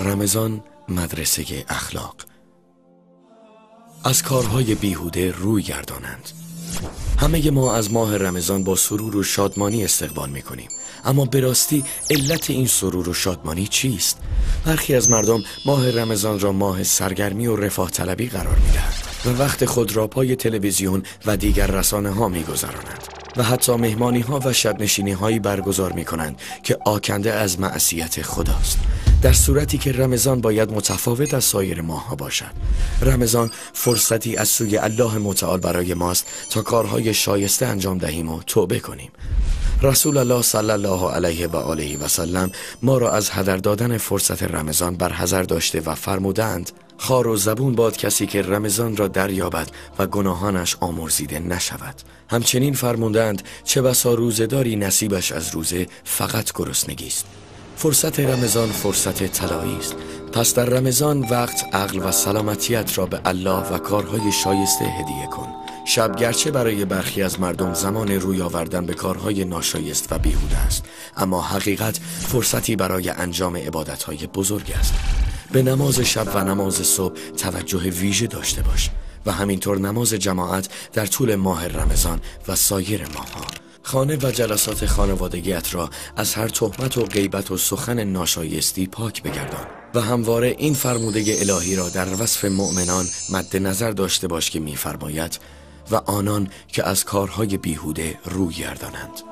رمضان مدرسه اخلاق. از کارهای بیهوده روی گردانند. همه ما از ماه رمضان با سرور و شادمانی استقبال میکنیم، اما به راستی علت این سرور و شادمانی چیست؟ برخی از مردم ماه رمضان را ماه سرگرمی و رفاه طلبی قرار میدهند و وقت خود را پای تلویزیون و دیگر رسانه ها میگذرانند و حتی مهمانی ها و شب نشینی هایی برگزار می کنند که آکنده از معصیت خداست، در صورتی که رمضان باید متفاوت از سایر ماه ها باشد. رمضان فرصتی از سوی الله متعال برای ماست تا کارهای شایسته انجام دهیم و توبه کنیم. رسول الله صلی الله علیه و آله و سلم ما را از هدر دادن فرصت رمضان برحذر داشته و فرمودند: خار و زبون باد کسی که رمضان را دریابد و گناهانش آمرزیده نشود. همچنین فرمودند: چه بسا روزه‌داری نصیبش از روزه فقط گرسنگی است. فرصت رمضان فرصت طلایی است، پس در رمضان وقت، عقل و سلامتیت را به الله و کارهای شایسته هدیه کن. شب گرچه برای برخی از مردم زمان روی آوردن به کارهای ناشایست و بیهوده است، اما حقیقت فرصتی برای انجام عبادتهای بزرگ است. به نماز شب و نماز صبح توجه ویژه داشته باش و همینطور نماز جماعت در طول ماه رمضان و سایر ماه‌ها. خانه و جلسات خانوادگیت را از هر تهمت و غیبت و سخن ناشایستی پاک بگردان و همواره این فرموده الهی را در وصف مؤمنان مد نظر داشته باش که می‌فرماید: و آنان که از کارهای بیهوده روی گردانند.